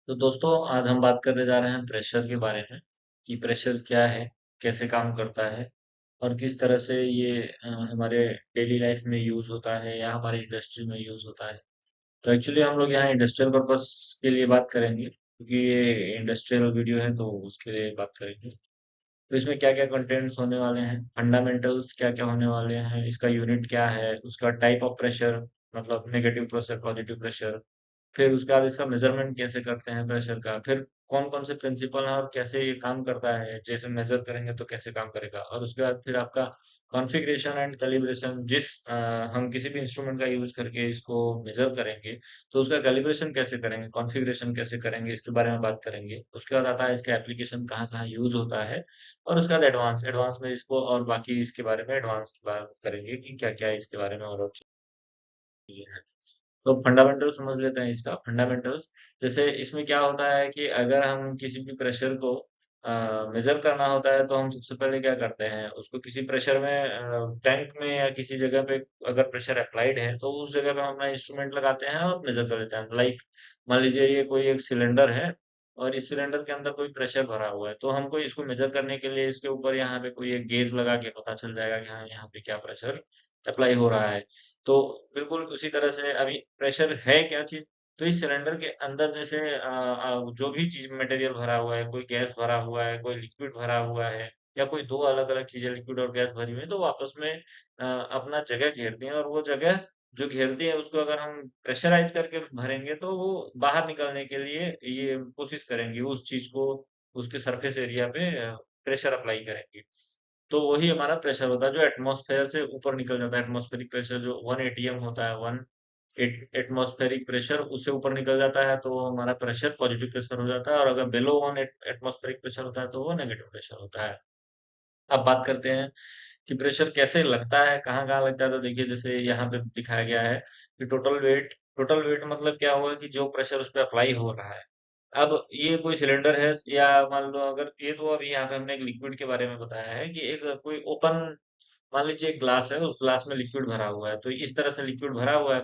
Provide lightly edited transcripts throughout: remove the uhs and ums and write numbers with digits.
तो दोस्तों आज हम बात करने जा रहे हैं प्रेशर के बारे में कि प्रेशर क्या है, कैसे काम करता है और किस तरह से ये हमारे डेली लाइफ में यूज होता है या हमारी इंडस्ट्री में यूज होता है। तो एक्चुअली हम लोग यहाँ इंडस्ट्रियल पर्पस के लिए बात करेंगे क्योंकि ये इंडस्ट्रियल वीडियो है तो उसके लिए बात करेंगे। तो इसमें क्या क्या कंटेंट्स होने वाले हैं, फंडामेंटल्स क्या क्या होने वाले हैं, इसका यूनिट क्या है, उसका टाइप ऑफ प्रेशर मतलब नेगेटिव प्रेशर, पॉजिटिव प्रेशर, फिर उसके बाद इसका मेजरमेंट कैसे करते हैं प्रेशर का, फिर कौन कौन से प्रिंसिपल हैं और कैसे ये काम करता है, जैसे मेजर करेंगे तो कैसे काम करेगा, और उसके बाद फिर आपका कॉन्फ़िगरेशन एंड कैलिब्रेशन, हम किसी भी इंस्ट्रूमेंट का यूज करके इसको मेजर करेंगे तो उसका कैलिब्रेशन कैसे करेंगे, कॉन्फ़िगरेशन कैसे करेंगे, इसके बारे में बात करेंगे। उसके बाद आता है इसका एप्लीकेशन कहाँ कहाँ यूज होता है, और उसके बाद एडवांस एडवांस में इसको और बाकी इसके बारे में एडवांस की बात करेंगे कि क्या क्या इसके बारे में और चीजें हैं। तो फंडामेंटल समझ लेते हैं इसका फंडामेंटल्स। जैसे इसमें क्या होता है कि अगर हम किसी भी प्रेशर को मेजर करना होता है तो हम सबसे पहले क्या करते हैं, उसको किसी प्रेशर में टैंक में या किसी जगह पे अगर प्रेशर अप्लाइड है तो उस जगह पे हम अपना इंस्ट्रूमेंट लगाते हैं और मेजर कर लेते हैं। लाइक मान लीजिए ये कोई एक सिलेंडर है और इस सिलेंडर के अंदर कोई प्रेशर भरा हुआ है तो हमको इसको मेजर करने के लिए इसके ऊपर यहाँ पे कोई एक गेज लगा के पता चल जाएगा कि हाँ यहाँ पे क्या प्रेशर अप्लाई हो रहा है। तो बिल्कुल उसी तरह से अभी प्रेशर है क्या चीज, तो इस सिलेंडर के अंदर जैसे जो भी चीज मटेरियल भरा हुआ है, कोई गैस भरा हुआ है, कोई लिक्विड भरा हुआ है, या कोई दो अलग अलग चीजें लिक्विड और गैस भरी हुई है तो वो आपस में अपना जगह घेरती हैं, और वो जगह जो घेरती है उसको अगर हम प्रेशराइज करके भरेंगे तो वो बाहर निकलने के लिए ये कोशिश करेंगी उस चीज को, उसके सरफेस एरिया पे प्रेशर अप्लाई करेंगी। तो वही हमारा प्रेशर होता है जो एटमॉस्फेयर से ऊपर निकल जाता है। एटमॉस्फेरिक प्रेशर जो 1 atm होता है, वन एटमॉस्फेरिक प्रेशर, उससे ऊपर निकल जाता है तो हमारा प्रेशर पॉजिटिव प्रेशर हो जाता है, और अगर बिलो वन एटमॉस्फेरिक प्रेशर होता है तो वो नेगेटिव प्रेशर होता है। अब बात करते हैं कि प्रेशर कैसे लगता है, कहाँ कहाँ लगता है। तो देखिए जैसे यहाँ पे दिखाया गया है कि टोटल वेट मतलब क्या हुआ कि जो प्रेशर उस पर अप्लाई हो रहा है। अब ये कोई सिलेंडर है या मान लो, अगर ये तो अभी यहाँ पे हमने एक लिक्विड के बारे में बताया है कि एक कोई ओपन, मान लीजिए एक ग्लास है, उस ग्लास में लिक्विड भरा हुआ है तो इस तरह से लिक्विड भरा हुआ है।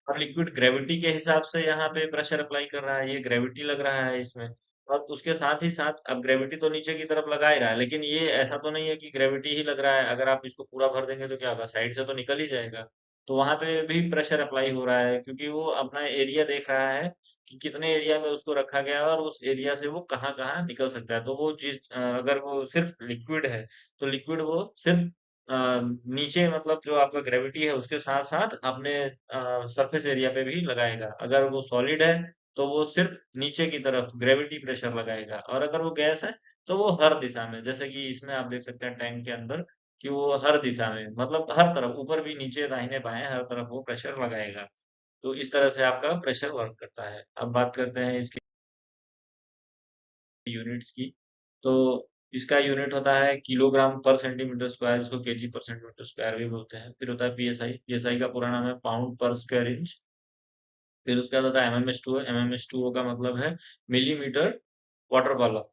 अब लिक्विड ग्रेविटी के हिसाब से यहाँ पे प्रेशर अप्लाई कर रहा है, ये ग्रेविटी लग रहा है इसमें। और उसके साथ ही साथ अब ग्रेविटी तो नीचे की तरफ लगा ही रहा है, लेकिन ये ऐसा तो नहीं है कि ग्रेविटी ही लग रहा है। अगर आप इसको पूरा भर देंगे तो क्या होगा, साइड से तो निकल ही जाएगा। तो वहां पे भी प्रेशर अप्लाई हो रहा है क्योंकि वो अपना एरिया देख रहा है कि कितने एरिया में उसको रखा गया है और उस एरिया से वो कहाँ कहाँ निकल सकता है। तो वो चीज अगर वो सिर्फ लिक्विड है तो लिक्विड वो सिर्फ नीचे मतलब जो आपका ग्रेविटी है उसके साथ साथ अपने सरफेस एरिया पे भी लगाएगा। अगर वो सॉलिड है तो वो सिर्फ नीचे की तरफ ग्रेविटी प्रेशर लगाएगा, और अगर वो गैस है तो वो हर दिशा में, जैसे कि इसमें आप देख सकते हैं टैंक के अंदर कि वो हर दिशा में मतलब हर तरफ, ऊपर भी नीचे दाहिने बाएं हर तरफ वो प्रेशर लगाएगा। तो इस तरह से आपका प्रेशर वर्क करता है। अब बात करते हैं इसके यूनिट्स की। तो इसका यूनिट होता है किलोग्राम पर सेंटीमीटर स्क्वायर, इसको केजी पर सेंटीमीटर स्क्वायर भी बोलते हैं। फिर होता है पीएसआई, पीएसआई का पूरा नाम है पाउंड पर स्क्वायर इंच। फिर उसके बाद होता है एमएमएच2, एमएमएच2 का मतलब है मिलीमीटर वाटर कॉलम।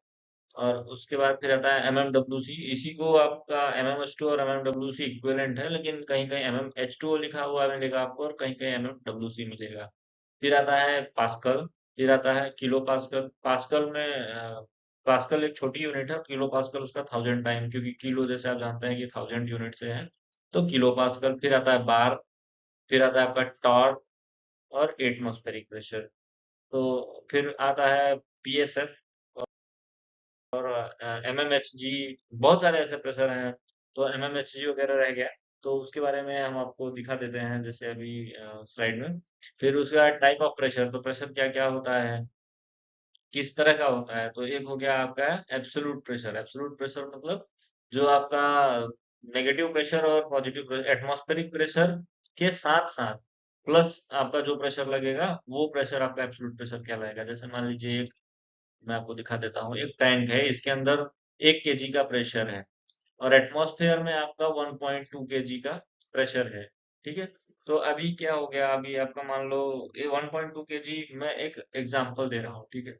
और उसके बाद फिर आता है एमएमडब्ल्यूसी, इसी को आपका एमएमएच2 और एमएमडब्ल्यूसी इक्विवेलेंट है, लेकिन कहीं कहीं एमएमएच2 लिखा हुआ मिलेगा आपको और कहीं कहीं एमएमडब्ल्यूसी मिलेगा। फिर आता है पास्कल, फिर आता है किलो पास्कल। पास्कल में पास्कल एक छोटी यूनिट है, किलो पास्कल उसका 1000 टाइम, क्योंकि किलो जैसे आप जानते हैं कि 1000 यूनिट से है, तो किलो पास्कल। फिर आता है बार, फिर आता है आपका टॉर्क और एटमॉस्फेरिक प्रेशर। तो फिर आता है पीएसएफ और एमएमएचजी, बहुत सारे ऐसे प्रेशर हैं। तो एमएमएचजी वगैरह रह गया, तो उसके बारे में हम आपको दिखा देते हैं जैसे अभी स्लाइड में। फिर उसका टाइप ऑफ प्रेशर, तो प्रेशर क्या क्या होता है, किस तरह का होता है। तो एक हो गया आपका एब्सोल्यूट प्रेशर। एब्सोल्यूट प्रेशर मतलब जो आपका नेगेटिव प्रेशर और पॉजिटिव प्रेशर, एटमॉस्फेरिक प्रेशर के साथ साथ प्लस आपका जो प्रेशर लगेगा वो प्रेशर आपका एब्सोल्यूट प्रेशर कहलाएगा। जैसे मान लीजिए एक, मैं आपको दिखा देता हूँ, एक टैंक है, इसके अंदर 1 केजी का प्रेशर है और एटमॉस्फेयर में आपका 1.2 केजी का प्रेशर है। ठीक है। तो अभी क्या हो गया, अभी आपका मान लो ये 1.2 केजी, मैं एक एग्जांपल दे रहा हूँ, ठीक है।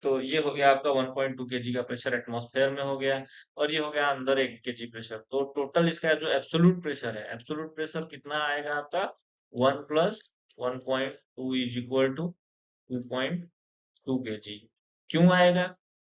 तो ये हो गया आपका 1.2 केजी का प्रेशर एटमॉस्फेयर में हो गया, और ये हो गया अंदर 1 केजी प्रेशर। तो टोटल इसका जो एब्सोल्यूट प्रेशर है, एब्सोल्यूट प्रेशर कितना आएगा आपका, 1 plus 1.2 is equal to 2.2। 2 kg। क्यों आएगा?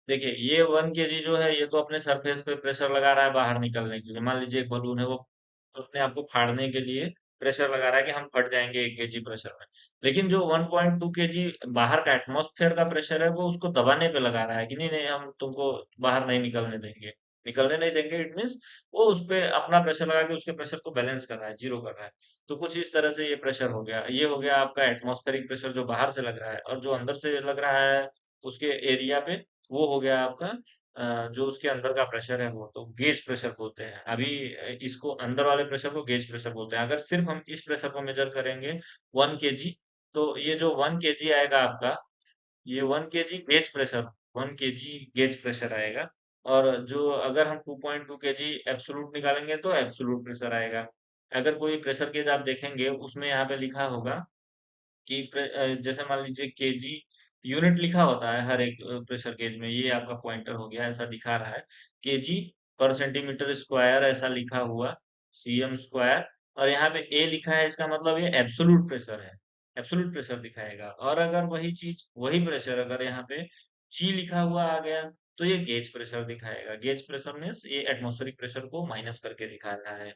देखिए ये 1 kg जो है ये तो अपने सरफेस पे प्रेशर लगा रहा है बाहर निकलने के लिए। मान लीजिए एक बलून है, वो अपने आप को फाड़ने के लिए प्रेशर लगा रहा है कि हम फट जाएंगे 1 kg प्रेशर में। लेकिन जो 1.2 kg बाहर का एटमॉस्फेयर का प्रेशर है वो उसको दबाने पे लगा रहा है कि नहीं नहीं हम तुमको बाहर नहीं निकलने देंगे। निकलने नहीं देंगे इट मीन्स वो उस पे अपना प्रेशर लगा के उसके प्रेशर को बैलेंस कर रहा है, जीरो कर रहा है। तो कुछ इस तरह से ये प्रेशर हो गया। ये हो गया आपका एटमॉस्फेरिक प्रेशर जो बाहर से लग रहा है, और जो अंदर से लग रहा है उसके एरिया पे, वो हो गया आपका जो उसके अंदर का प्रेशर है वो तो गेज प्रेशर बोलते हैं। अभी इसको अंदर वाले प्रेशर को गेज प्रेशर बोलते हैं। अगर सिर्फ हम इस प्रेशर को मेजर करेंगे 1 kg, तो ये जो 1 kg आएगा आपका, ये 1 kg gauge pressure, 1 kg gauge pressure आएगा। और जो अगर हम 2.2 kg एब्सोलूट निकालेंगे तो एब्सोलूट प्रेशर आएगा। अगर कोई प्रेशर गेज आप देखेंगे उसमें यहाँ पे लिखा होगा कि जैसे मान लीजिए केजी यूनिट लिखा होता है हर एक प्रेशर गेज में। ये आपका पॉइंटर हो गया, ऐसा दिखा रहा है केजी पर सेंटीमीटर स्क्वायर, ऐसा लिखा हुआ सीएम स्क्वायर। और यहाँ पे ए लिखा है, इसका मतलब ये एब्सोलूट प्रेशर है, एब्सोलूट प्रेशर दिखाएगा। और अगर वही चीज वही प्रेशर अगर यहाँ पे जी लिखा हुआ आ गया तो ये गेज प्रेशर दिखाएगा। गेज प्रेशर मीन्स ये एटमॉस्फेरिक प्रेशर को माइनस करके दिखा रहा है।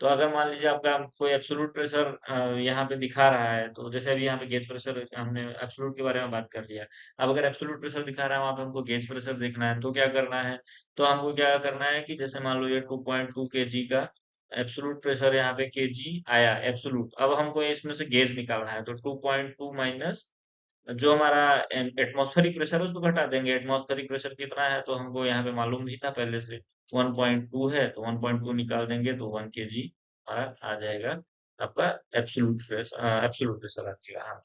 तो अगर मान लीजिए आपका कोई एब्सोल्यूट प्रेशर यहाँ पे दिखा रहा है, तो जैसे अभी यहाँ पे गेज प्रेशर हमने एब्सोल्यूट के बारे में बात कर लिया। अब अगर एब्सोल्यूट प्रेशर दिखा रहा है वहां पे हमको गेज प्रेशर देखना है, तो क्या करना है? तो हमको क्या करना है कि जैसे मान लो ये 2.2 kg का एब्सोल्यूट प्रेशर यहाँ पे केजी आया एब्सोल्यूट, अब हमको इसमें से गेज निकालना है। तो 2.2 माइनस जो हमारा एटमॉस्फेरिक प्रेशर है उसको घटा देंगे। एटमॉस्फेरिक प्रेशर कितना है तो हमको यहाँ पे मालूम ही था पहले से, 1.2 है, तो 1.2 निकाल देंगे तो 1 kg आ जाएगा आपका एब्सोल्यूट प्रेशर। एब्सोल्यूट प्रेशर आ जाएगा, हाँ।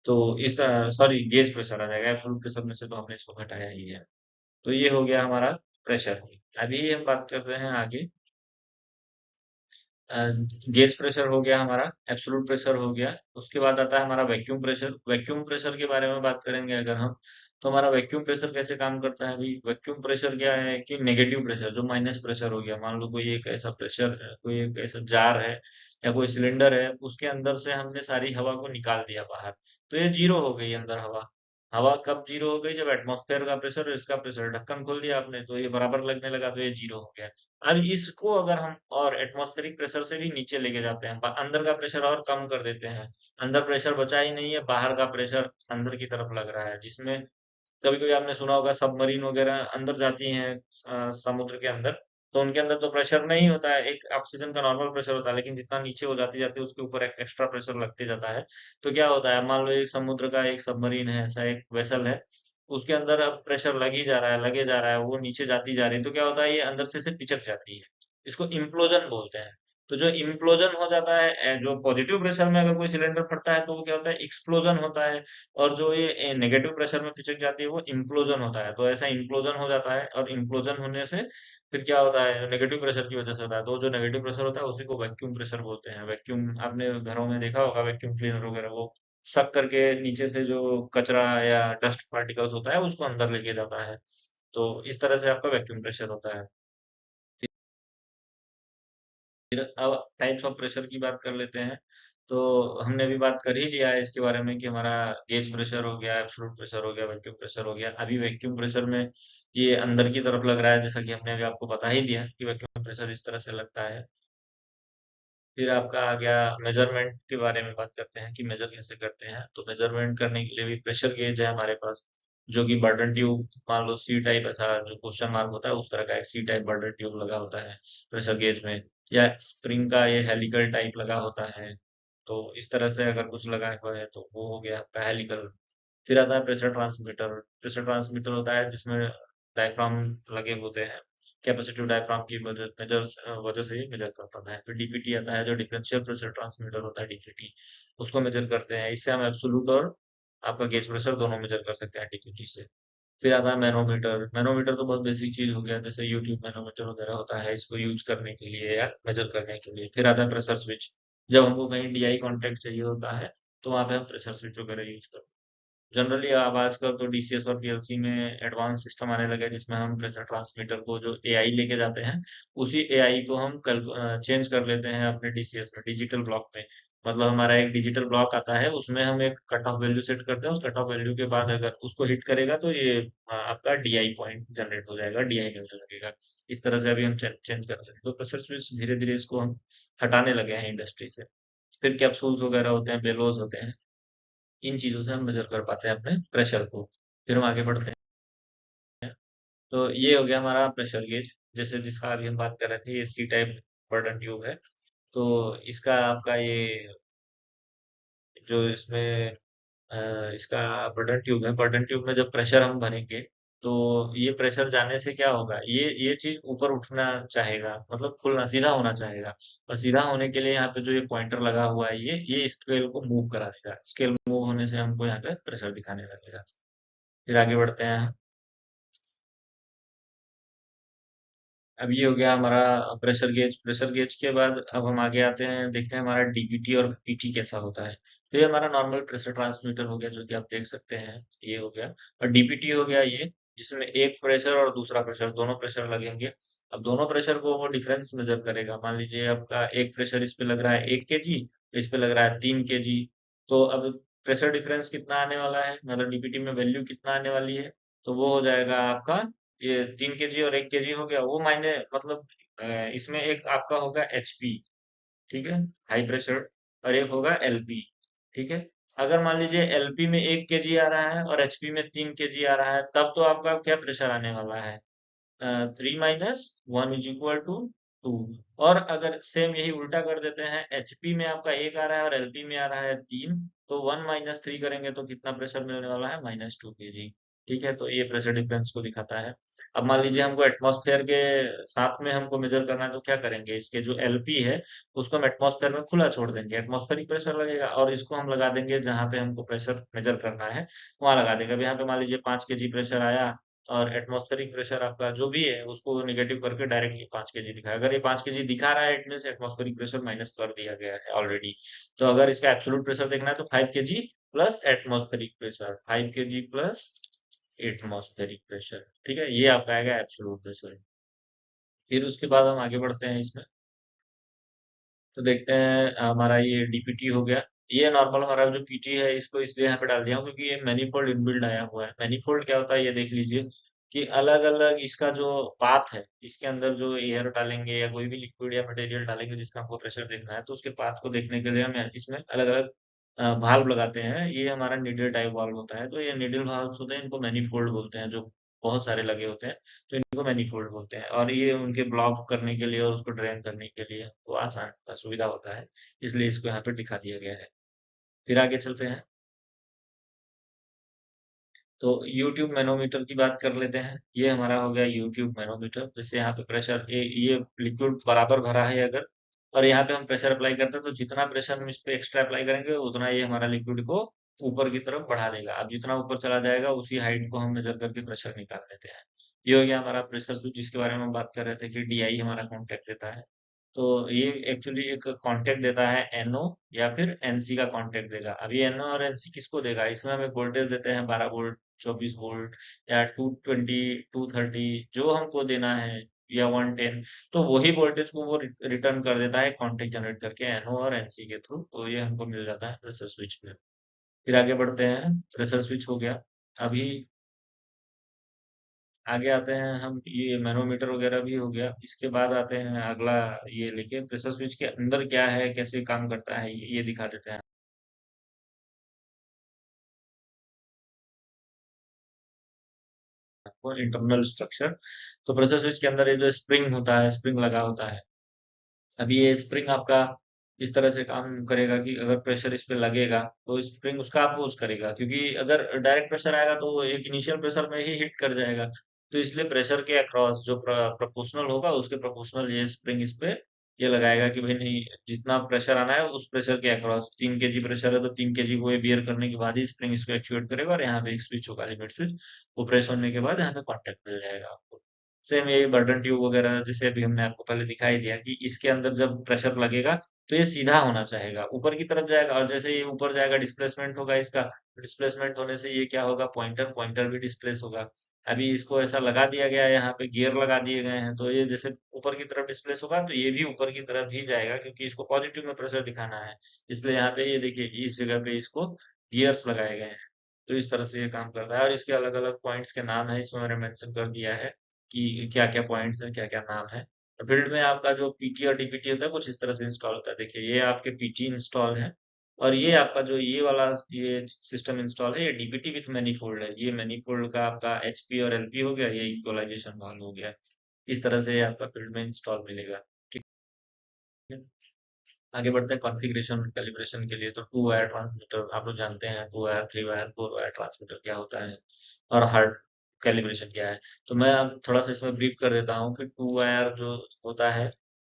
तो इस सॉरी गेज प्रेशर आ जाएगा, एब्सोल्यूट प्रेशर में से तो हमने इसको घटाया ही है। तो ये हो गया हमारा प्रेशर। अभी हम बात कर रहे हैं आगे। गेज प्रेशर हो गया हमारा, एब्सोल्यूट प्रेशर हो गया। उसके बाद आता है हमारा वैक्यूम प्रेशर। वैक्यूम प्रेशर के बारे में बात करेंगे अगर हम, तो हमारा वैक्यूम प्रेशर कैसे काम करता है? अभी वैक्यूम प्रेशर क्या है कि नेगेटिव प्रेशर, जो माइनस प्रेशर हो गया। मान लो कोई एक ऐसा प्रेशर, कोई एक ऐसा जार है या कोई सिलेंडर है, उसके अंदर से हमने सारी हवा को निकाल दिया बाहर, तो ये जीरो हो गई अंदर हवा। हवा कब जीरो हो गई? जब एटमॉस्फेयर का प्रेशर और इसका प्रेशर, ढक्कन खोल दिया आपने तो ये बराबर लगने लगा, तो ये जीरो हो गया। अब इसको अगर हम और एटमॉस्फेरिक प्रेशर से भी नीचे लेके जाते हैं, अंदर का प्रेशर और कम कर देते हैं, अंदर प्रेशर बचा ही नहीं है, बाहर का प्रेशर अंदर की तरफ लग रहा है, जिसमें कभी कभी आपने सुना होगा सबमरीन वगैरह अंदर जाती हैं समुद्र के अंदर, तो उनके अंदर तो प्रेशर नहीं होता है, एक ऑक्सीजन का नॉर्मल प्रेशर होता है, लेकिन जितना नीचे हो जाती जाती है उसके ऊपर एक एक्स्ट्रा प्रेशर लगते जाता है। तो क्या होता है, मान लो एक समुद्र का एक सबमरीन है, ऐसा एक वेसल है, उसके अंदर अब प्रेशर लग ही जा रहा है, लगे जा रहा है, वो नीचे जाती जा रही है, तो क्या होता है, ये अंदर से पिचक जाती है। इसको इम्प्लोजन बोलते हैं। तो जो इम्प्लोजन हो जाता है, जो पॉजिटिव प्रेशर में अगर कोई सिलेंडर फटता है तो वो क्या होता है, एक्सप्लोजन होता है। और जो ये नेगेटिव प्रेशर में पिचक जाती है वो इम्प्लोजन होता है। तो ऐसा इम्प्लोजन हो जाता है, और इम्प्लोजन होने से फिर क्या होता है, नेगेटिव प्रेशर की वजह से होता है। तो जो नेगेटिव प्रेशर होता है उसी को वैक्यूम प्रेशर बोलते हैं। वैक्यूम आपने घरों में देखा होगा, वैक्यूम क्लीनर वगैरह, वो सक करके नीचे से जो कचरा या डस्ट पार्टिकल्स होता है उसको अंदर लेके जाता है। तो इस तरह से आपका वैक्यूम प्रेशर होता है। फिर अब टाइप्स ऑफ प्रेशर की बात कर लेते हैं। तो हमने अभी बात कर ही लिया है इसके बारे में कि हमारा गेज प्रेशर हो गया, एब्सोल्यूट प्रेशर हो गया, वैक्यूम प्रेशर हो गया। अभी वैक्यूम प्रेशर में ये अंदर की तरफ लग रहा है, जैसा कि हमने अभी आपको बता ही दिया कि वैक्यूम प्रेशर इस तरह से लगता है। फिर आपका आ गया मेजरमेंट के बारे में बात करते हैं कि मेजर कैसे करते हैं। तो मेजरमेंट करने के लिए भी प्रेशर गेज है हमारे पास, जो कि बर्डन ट्यूब, मान लो सी टाइप, ऐसा जो क्वेश्चन मार्क होता है उस तरह का एक सी टाइप बर्डन ट्यूब लगा होता है प्रेशर गेज में, या स्प्रिंग का ये हेलिकल टाइप लगा होता है। तो इस तरह से अगर कुछ लगा हुआ है तो वो हो गया आपका हेलिकल। फिर आता है प्रेशर ट्रांसमीटर। प्रेशर ट्रांसमीटर होता है जिसमें डायफ्राम लगे होते हैं, कैपेसिटिव डायफ्राम की वजह से ये मेजर करता है। फिर डीपीटी आता है जो डिफरेंशियल प्रेशर ट्रांसमीटर होता है, डीपीटी, उसको मेजर करते हैं। इससे हम एब्सोल्यूट और आपका गेज प्रेशर दोनों मेजर कर सकते हैं डीपीटी से। फिर आता है मैनोमीटर। मैनोमीटर तो बहुत बेसिक चीज हो गया, जैसे यूट्यूब मैनोमीटर वगैरह होता है, इसको यूज करने के लिए या मेजर करने के लिए। फिर आता है प्रेशर स्विच। जब हमको कहीं डीआई कांटेक्ट चाहिए होता है तो वहां पे हम प्रेशर स्विच वगैरह यूज करते हैं। जनरली अब आजकल तो डीसीएस और पीएलसी में एडवांस सिस्टम आने लगे जिसमें हम प्रेशर ट्रांसमीटर को जो एआई लेके जाते हैं, उसी एआई को हम कल चेंज कर लेते हैं अपने डीसीएस में, डिजिटल ब्लॉक में। मतलब हमारा एक डिजिटल ब्लॉक आता है, उसमें हम एक कट ऑफ वैल्यू सेट करते हैं। उस कट ऑफ वैल्यू के बाद अगर उसको हिट करेगा तो ये आपका डीआई पॉइंट जनरेट हो जाएगा, डीआई मिलने लगेगा। इस तरह से अभी हम चेंज कर रहे हैं। तो प्रेशर स्विच धीरे धीरे इसको हम हटाने लगे हैं इंडस्ट्री से। फिर कैप्सूल्स वगैरह होते हैं, बेलोज होते हैं, इन चीजों से हम मेजर कर पाते हैं अपने प्रेशर को। फिर हम आगे बढ़ते हैं। तो ये हो गया हमारा प्रेशर गेज, जैसे जिसका अभी हम बात कर रहे थे, ये सी टाइप बर्डन ट्यूब है। तो इसका आपका ये जो इसमें इसका बर्डन ट्यूब है, बर्डन ट्यूब में जब प्रेशर हम भरेंगे तो ये प्रेशर जाने से क्या होगा, ये चीज ऊपर उठना चाहेगा, मतलब खुलना सीधा होना चाहेगा। और सीधा होने के लिए यहाँ पे जो ये पॉइंटर लगा हुआ है, ये स्केल को मूव करा देगा। स्केल मूव होने से हमको यहाँ पे प्रेशर दिखाने लगेगा। फिर आगे बढ़ते हैं। अब ये हो गया हमारा प्रेशर गेज। प्रेशर गेज के बाद अब हम आगे आते हैं, देखते हैं हमारा डीपीटी और पीटी कैसा होता है। तो ये हमारा नॉर्मल प्रेशर ट्रांसमीटर हो गया, जो कि आप देख सकते हैं, ये हो गया। और डीपीटी हो गया ये, जिसमें एक प्रेशर और दूसरा प्रेशर, दोनों प्रेशर लगेंगे। अब दोनों प्रेशर को वो डिफरेंस मेजर करेगा। मान लीजिए आपका एक प्रेशर इस पे लग रहा है 1 kg, इस पे लग रहा है 3 kg। तो अब प्रेशर डिफरेंस कितना आने वाला है, मतलब डीपीटी में वैल्यू कितना आने वाली है, तो वो हो जाएगा आपका ये 3 kg और 1 kg हो गया। वो मायने मतलब इसमें एक आपका होगा एचपी, ठीक है, हाई प्रेशर, और एक होगा एलपी, ठीक है। अगर मान लीजिए एलपी में 1 kg आ रहा है और एचपी में 3 kg आ रहा है, तब तो आपका क्या प्रेशर आने वाला है, 3 - 1 = 2। और अगर सेम यही उल्टा कर देते हैं, एचपी में आपका 1 आ रहा है और एलपी में आ रहा है 3, तो 1 - 3 करेंगे तो कितना प्रेशर मिलने वाला है, -2 kg। ठीक है, तो ये प्रेशर डिफरेंस को दिखाता है। अब मान लीजिए हमको एटमॉस्फेयर के साथ में हमको मेजर करना है, तो क्या करेंगे, इसके जो एलपी है उसको हम एटमॉस्फेयर में खुला छोड़ देंगे, एटमॉस्फेरिक प्रेशर लगेगा, और इसको हम लगा देंगे जहां पे हमको प्रेशर मेजर करना है, वहां लगा देंगे। अब यहाँ पे मान लीजिए 5 kg प्रेशर आया, और एटमॉस्फेरिक प्रेशर आपका जो भी है उसको नेगेटिव करके डायरेक्टली 5 kg दिखाया। अगर ये 5 kg दिखा रहा है, it mean atmospheric pressure minus कर दिया गया है ऑलरेडी। तो अगर इसका एब्सोल्यूट प्रेशर देखना है तो 5 kg plus atmospheric pressure, 5 kg plus atmospheric pressure, ठीक है, ये आपका आएगा एब्सोल्यूट प्रेशर। फिर उसके बाद हम आगे बढ़ते हैं इसमें। तो देखते हैं हमारा ये डीपीटी हो गया। ये नॉर्मल हमारा जो पीटी है, इसको इसलिए यहाँ पे डाल दिया हूँ क्योंकि ये मैनीफोल्ड इनबिल्ड आया हुआ है। मैनीफोल्ड क्या होता है, ये देख लीजिए कि अलग अलग इसका जो पाथ है, इसके अंदर जो एयर डालेंगे या कोई भी लिक्विड या मटेरियल डालेंगे जिसका हमको प्रेशर देखना है, तो उसके पाथ को देखने के लिए हम इसमें अलग अलग भाल्व लगाते हैं। ये हमारा नीडल टाइप वाल्व होता है। तो ये नीडल वाल्व होते हैं, इनको मैनीफोल्ड बोलते हैं, जो बहुत सारे लगे होते हैं, तो इनको मैनीफोल्ड बोलते हैं। और ये उनके ब्लॉक करने के लिए और उसको ड्रेन करने के लिए वो आसान होता है, सुविधा होता है, इसलिए इसको यहाँ पे दिखा दिया गया है। फिर आगे चलते हैं। तो यूट्यूब मैनोमीटर की बात कर लेते हैं। ये हमारा हो गया यूट्यूब मैनोमीटर, जैसे यहाँ पे प्रेशर, ये लिक्विड बराबर भरा है अगर, और यहाँ पे हम प्रेशर अप्लाई करते हैं, तो जितना प्रेशर हम इस पे एक्स्ट्रा अप्लाई करेंगे उतना ये हमारा लिक्विड को ऊपर की तरफ बढ़ा देगा। अब जितना ऊपर चला जाएगा उसी हाइट को हम मेजर करके प्रेशर निकाल लेते हैं। ये हो गया हमारा प्रेशर स्विच, जिसके बारे में हम बात कर रहे थे कि डीआई हमारा कॉन्टेक्ट देता है। तो ये एक्चुअली एक कांटेक्ट देता है एनओ या फिर एनसी का कांटेक्ट देगा। अब ये एनओ और एनसी किसको देगा, इसमें हम एक वोल्टेज देते हैं 12 वोल्ट, 24 वोल्ट, या 220, 230, जो हमको देना है, या 110। तो वही वोल्टेज को वो रिटर्न कर देता है कांटेक्ट जनरेट करके एनओ और एनसी के थ्रू। तो ये हमको मिल जाता है प्रेशर स्विच में। फिर आगे बढ़ते हैं। प्रेशर स्विच हो गया। अभी आगे आते हैं हम, ये मैनोमीटर वगैरह भी हो गया। इसके बाद आते हैं अगला, ये लेके प्रेशर स्विच के अंदर क्या है, कैसे काम करता है, ये दिखा देते हैं आपको इंटरनल स्ट्रक्चर। तो प्रेशर स्विच के अंदर ये जो स्प्रिंग होता है, स्प्रिंग लगा होता है। अभी ये स्प्रिंग आपका इस तरह से काम करेगा कि अगर प्रेशर इस पे लगेगा तो स्प्रिंग उसका अपोज करेगा, क्योंकि अगर डायरेक्ट प्रेशर आएगा तो वो एक इनिशियल प्रेशर में ही हिट कर जाएगा। तो इसलिए प्रेशर के अक्रॉस जो प्रोपोर्शनल होगा, उसके प्रोपोर्शनल ये स्प्रिंग इस पे ये लगाएगा कि भाई नहीं, जितना प्रेशर आना है उस प्रेशर के अक्रॉस, 3 kg प्रेशर है तो 3 kg को ये बियर करने के बाद ही स्प्रिंग इसको एक्चुएट करेगा, और यहाँ पे एक स्विच होगा, लिमिट स्विच। वो प्रेस होने के बाद यहाँ पे कॉन्टेक्ट मिल जाएगा आपको। सेम यही बटन ट्यूब वगैरह, जैसे अभी हमने आपको पहले दिखाई दिया कि इसके अंदर जब प्रेशर लगेगा तो ये सीधा होना चाहेगा, ऊपर की तरफ जाएगा, और जैसे ये ऊपर जाएगा डिस्प्लेसमेंट होगा इसका। डिस्प्लेसमेंट होने से ये क्या होगा, पॉइंटर पॉइंटर भी डिस्प्लेस होगा। अभी इसको ऐसा लगा दिया गया है, यहाँ पे गियर लगा दिए गए हैं, तो ये जैसे ऊपर की तरफ डिस्प्लेस होगा तो ये भी ऊपर की तरफ ही जाएगा, क्योंकि इसको पॉजिटिव में प्रेशर दिखाना है। इसलिए यहाँ पे ये देखिए इस जगह पे इसको गियर्स लगाए गए हैं। तो इस तरह से ये काम करता है, और इसके अलग अलग पॉइंट्स के नाम है, इसमें मैंने मेंशन कर दिया है कि क्या क्या पॉइंट्स है, क्या क्या नाम है। तो फील्ड में आपका जो पीटी और डीपीटी होता है कुछ इस तरह से इंस्टॉल होता है। देखिए ये आपके पीटी इंस्टॉल है, और ये आपका जो ये वाला ये सिस्टम इंस्टॉल है, ये डीपीटी विथ मैनीफोल्ड है। ये मैनीफोल्ड का आपका एचपी और एलपी हो गया, ये इक्वलाइजेशन वाल्व हो गया। इस तरह से ये आपका फील्ड में इंस्टॉल मिलेगा। ठीक है। आगे बढ़ते हैं कॉन्फ़िगरेशन कैलिब्रेशन के लिए। तो टू वायर ट्रांसमीटर आप लोग जानते हैं, two wire, three wire, four wire transmitter क्या होता है, और हार्ड कैलिब्रेशन क्या है। तो मैं अब थोड़ा सा इसमें ब्रीफ कर देता हूँ कि टू वायर जो होता है,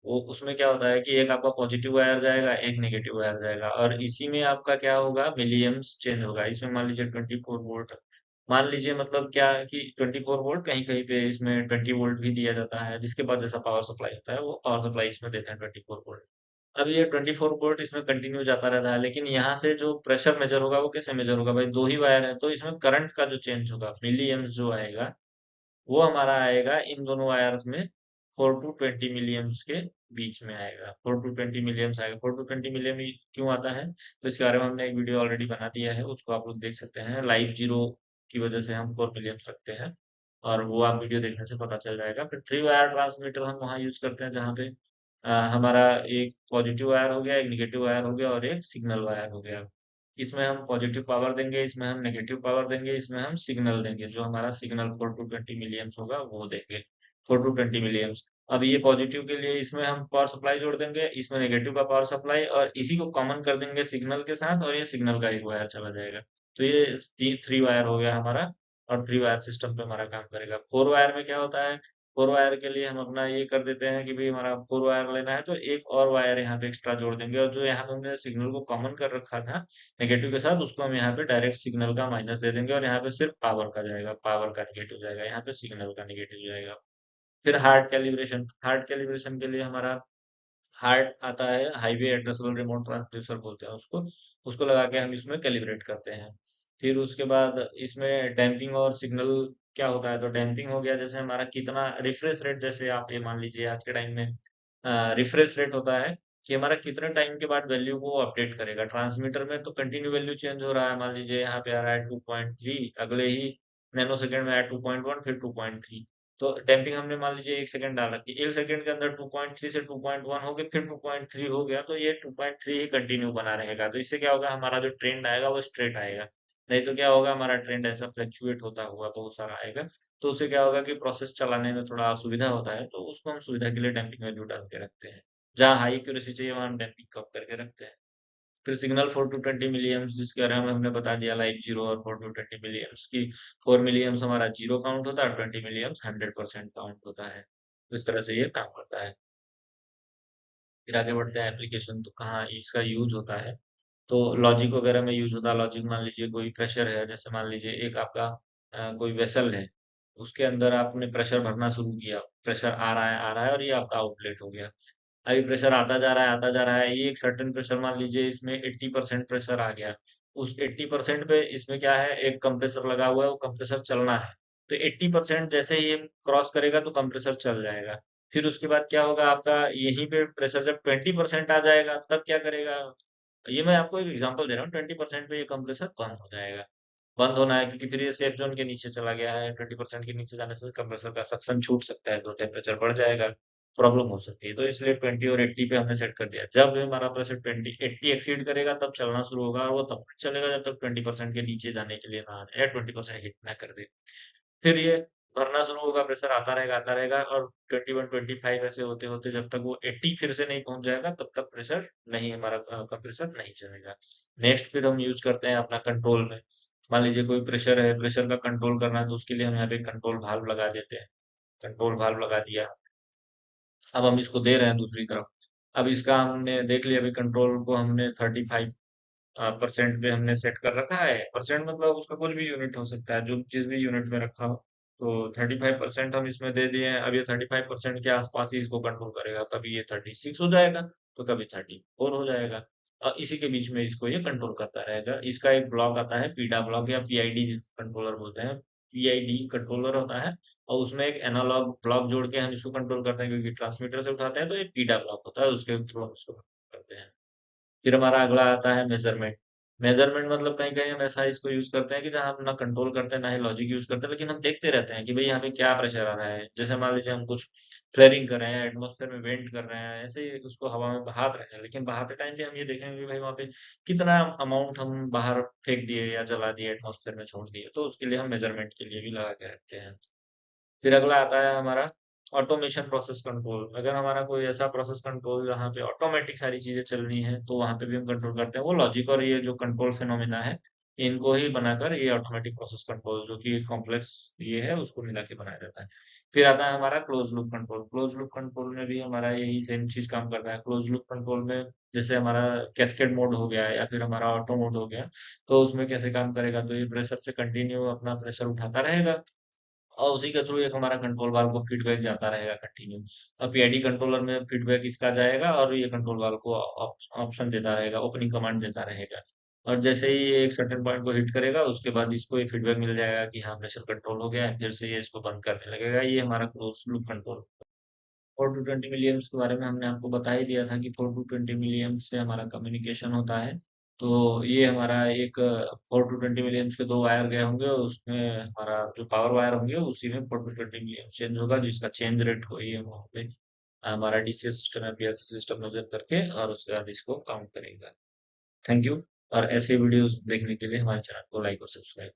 वो उसमें क्या होता है कि एक आपका पॉजिटिव वायर जाएगा, एक नेगेटिव वायर जाएगा, और इसी में आपका क्या होगा, मिलीएम्स चेंज होगा। इसमें मान लीजिए 24 वोल्ट, मान लीजिए मतलब क्या है कि 24 वोल्ट, कहीं कहीं पे इसमें 20 वोल्ट भी दिया जाता है, जिसके बाद जैसा पावर सप्लाई होता है वो पावर सप्लाई इसमें देते हैं 24 वोल्ट। अब ये 24 वोल्ट इसमें कंटिन्यू जाता रहता है, लेकिन यहाँ से जो प्रेशर मेजर होगा वो कैसे मेजर होगा, भाई दो ही वायर है, तो इसमें करंट का जो चेंज होगा, मिली एम्स जो आएगा, वो हमारा आएगा इन दोनों वायर्स में 4 to 20 मिलियम्स के बीच में आएगा। 4 to 20 मिलियम्स आएगा। 4 to 20 मिलियम क्यों आता है, तो इसके बारे में हमने एक वीडियो ऑलरेडी बना दिया है, उसको आप लोग देख सकते हैं। लाइव जीरो की वजह से हम 4 मिलियम्स रखते हैं, और वो आप वीडियो देखने से पता चल जाएगा। फिर थ्री वायर ट्रांसमीटर हम वहाँ यूज करते हैं जहाँ पे हमारा एक पॉजिटिव वायर हो गया, एक निगेटिव वायर हो गया, और एक सिग्नल वायर हो गया। इसमें हम पॉजिटिव पावर देंगे, इसमें हम नेगेटिव पावर देंगे, इसमें हम सिग्नल देंगे। जो हमारा सिग्नल 4 to 20 मिलियम्स होगा वो देंगे, 4 to 20 मिलियम्स। अब ये पॉजिटिव के लिए इसमें हम पावर सप्लाई जोड़ देंगे, इसमें नेगेटिव का पावर सप्लाई, और इसी को कॉमन कर देंगे सिग्नल के साथ, और ये सिग्नल का एक वायर चला जाएगा। तो ये थ्री वायर हो गया हमारा, और थ्री वायर सिस्टम पे हमारा काम करेगा। फोर वायर में क्या होता है, फोर वायर के लिए हम अपना ये कर देते हैं कि भाई हमारा फोर वायर लेना है तो एक और वायर यहाँ पे एक्स्ट्रा जोड़ देंगे, और जो यहाँ पे हमने सिग्नल को कॉमन कर रखा था नेगेटिव के साथ, उसको हम यहाँ पे डायरेक्ट सिग्नल का माइनस दे देंगे, और यहाँ पे सिर्फ पावर का जाएगा, पावर का नेगेटिव जाएगा, यहाँ पे सिग्नल का नेगेटिव जाएगा। फिर हार्ड कैलिब्रेशन के लिए हमारा हार्ड आता है, हाईवे एड्रेसेबल रिमोट ट्रांसड्यूसर बोलते हैं उसको। उसको लगा के हम इसमें कैलिब्रेट करते हैं। फिर उसके बाद इसमें डैम्पिंग और सिग्नल क्या होता है, तो डैम्पिंग हो गया जैसे हमारा कितना रिफ्रेश रेट, जैसे आप ये मान लीजिए आज के टाइम में रिफ्रेश रेट होता है कि हमारा कितने टाइम के बाद वैल्यू को अपडेट करेगा। ट्रांसमीटर में तो कंटिन्यू वैल्यू चेंज हो रहा है, मान लीजिए यहाँ पे आ रहा है 2.3, अगले ही नैनो सेकेंड में आया 2.1, फिर 2.3। तो डैम्पिंग हमने मान लीजिए 1 सेकंड डाल रखी, 1 सेकंड के अंदर 2.3 से 2.1 हो गया, फिर 2.3 हो गया, तो ये 2.3 ही कंटिन्यू बना रहेगा। तो इससे क्या होगा, हमारा जो ट्रेंड आएगा वो स्ट्रेट आएगा। नहीं तो क्या होगा, हमारा ट्रेंड ऐसा फ्लक्चुएट होता हुआ बहुत सारा आएगा। तो उससे क्या होगा कि प्रोसेस चलाने में थोड़ा असुविधा होता है, तो उसको हम सुविधा के लिए डैम्पिंग वैल्यू डाल के रखते हैं। जहाँ हाई एक्यूरेसी चाहिए वहाँ हम डैम्पिंग कम करके रखते हैं। फिर सिग्नल 4 to 20 मिलियम्स जिसके बारे में हमने बता दिया, लाइव जीरो और 4 to 20 मिलियम्स की। 4 मिलियम्स हमारा जीरो काउंट होता है, 20 मिलियम्स 100% काउंट होता है। तो इस तरह से ये काम करता है। फिर आगे बढ़ते हैं एप्लीकेशन, तो कहाँ इसका यूज होता है, तो लॉजिक वगैरह में यूज होता है। लॉजिक मान लीजिए कोई प्रेशर है, जैसे मान लीजिए एक आपका कोई वेसल है, उसके अंदर आपने प्रेशर भरना शुरू किया, प्रेशर आ रहा है, और ये आपका आउटलेट हो गया। अभी प्रेशर आता जा रहा है, आता जा रहा है, ये एक सर्टेन प्रेशर, मान लीजिए इसमें 80% प्रेशर आ गया। उस 80% पे इसमें क्या है, एक कंप्रेसर लगा हुआ है, वो कंप्रेसर चलना है। तो 80% जैसे ही ये क्रॉस करेगा तो कंप्रेसर चल जाएगा। फिर उसके बाद क्या होगा, आपका यहीं पे प्रेशर जब 20% आ जाएगा तब क्या करेगा। तो ये मैं आपको एक एग्जांपल दे रहा हूँ, 20% पे ये कंप्रेसर बंद हो जाएगा। बंद होना है क्योंकि फिर ये सेफ जोन के नीचे चला गया है, 20% के नीचे जाने से कंप्रेसर का सक्शन छूट सकता है, तो टेम्परेचर बढ़ जाएगा, प्रॉब्लम हो सकती है। तो इसलिए 20 और 80 पे हमने सेट कर दिया। जब हमारा प्रेशर 80 एक्सीड करेगा तब चलना शुरू होगा, और वो तब तक चलेगा जब तक 20% के नीचे जाने के लिए ना आ जाए, 20% हिट ना कर दे। फिर ये भरना शुरू होगा, प्रेशर आता रहेगा, और 21 25 ऐसे होते होते जब तक वो 80 फिर से नहीं पहुंच जाएगा तब तक प्रेशर नहीं, हमारा कंप्रेसर नहीं चलेगा। नेक्स्ट फिर हम यूज करते हैं अपना कंट्रोल में। मान लीजिए कोई प्रेशर है, प्रेशर का कंट्रोल करना है, तो उसके लिए हम यहाँ पे कंट्रोल वाल्व लगा देते हैं। कंट्रोल वाल्व लगा दिया, अब हम इसको दे रहे हैं दूसरी तरफ। अब इसका हमने देख लिया, अभी कंट्रोल को हमने 35 परसेंट पे हमने सेट कर रखा है। परसेंट मतलब उसका कुछ भी यूनिट हो सकता है, जो जिस भी यूनिट में रखा हो। तो 35% हम इसमें दे दिए हैं। अब ये 35% के आसपास ही इसको कंट्रोल करेगा, कभी ये 36 हो जाएगा, तो कभी 34 हो जाएगा, और इसी के बीच में इसको ये कंट्रोल करता रहेगा। इसका एक ब्लॉक आता है, पीडा ब्लॉक या पीआईडी कंट्रोलर बोलते हैं, पीआईडी कंट्रोलर होता है, और उसमें एक एनालॉग ब्लॉक जोड़ के हम इसको कंट्रोल करते हैं, क्योंकि ट्रांसमीटर से उठाते हैं तो एक पीडा ब्लॉक होता है, उसके थ्रू हम इसको कंट्रोल करते हैं। फिर हमारा अगला आता है मेजरमेंट। मेजरमेंट मतलब कहीं कहीं हम ऐसा इसको यूज करते हैं कि जहाँ हम ना कंट्रोल करते हैं ना ही लॉजिक यूज करते हैं, लेकिन हम देखते रहते हैं कि भाई हमें क्या प्रेशर आ रहा है। जैसे मान लीजिए हम कुछ फ्लेयरिंग कर रहे हैं, एटमॉस्फेयर में वेंट कर रहे हैं, ऐसे ही उसको हवा में बहा रहे हैं, लेकिन बहाते टाइम पे हम ये देखेंगे कि भाई वहाँ पे कितना अमाउंट हम बाहर फेंक दिए या जला दिए, एटमॉस्फेयर में छोड़ दिए, तो उसके लिए हम मेजरमेंट के लिए भी लगा के रखते हैं। फिर अगला आता है हमारा ऑटोमेशन प्रोसेस कंट्रोल। अगर हमारा कोई ऐसा प्रोसेस कंट्रोल जहाँ पे ऑटोमेटिक सारी चीजें चलनी है, तो वहां पे भी हम कंट्रोल करते हैं। वो लॉजिक और ये जो कंट्रोल फिनोमिना है, इनको ही बनाकर ये ऑटोमेटिक प्रोसेस कंट्रोल, जो कि कॉम्प्लेक्स ये है, उसको मिला के बनाया जाता है। फिर आता है हमारा close loop control. Close loop control में भी हमारा यही सेम चीज काम कर रहा है। क्लोज लूप कंट्रोल में जैसे हमारा कैस्केड मोड हो गया या फिर हमारा ऑटो मोड हो गया, तो उसमें कैसे काम करेगा, तो ये प्रेशर से कंटिन्यू अपना प्रेशर उठाता रहेगा, और उसी के थ्रू एक हमारा कंट्रोल वाल्व को फीडबैक जाता रहेगा कंटिन्यू। अब पीआईडी कंट्रोलर में फीडबैक इसका जाएगा, और ये कंट्रोल वाल्व को ऑप्शन देता रहेगा, ओपनिंग कमांड देता रहेगा। और जैसे ही ये एक सर्टेन पॉइंट को हिट करेगा, उसके बाद इसको ये फीडबैक मिल जाएगा कि हाँ प्रेशर कंट्रोल हो गया है, फिर से ये इसको बंद करने लगेगा। ये हमारा close loop control. 4 to 20 millions के बारे में हमने आपको बता ही दिया था कि 4 to 20 मिलियम्स से हमारा कम्युनिकेशन होता है। तो ये हमारा एक 4 to 20 मिलियम्स के दो वायर गए होंगे, और उसमें हमारा जो पावर वायर होंगे उसी में 4 to 20 मिलियम्स चेंज होगा, जिसका चेंज रेट को ये हम वहाँ पे हमारा डीसीएस सिस्टम या पीएलसी सिस्टम मेजर करके, और उसके बाद इसको काउंट करेगा। Thank you. और ऐसे वीडियोस देखने के लिए हमारे चैनल को लाइक और सब्सक्राइब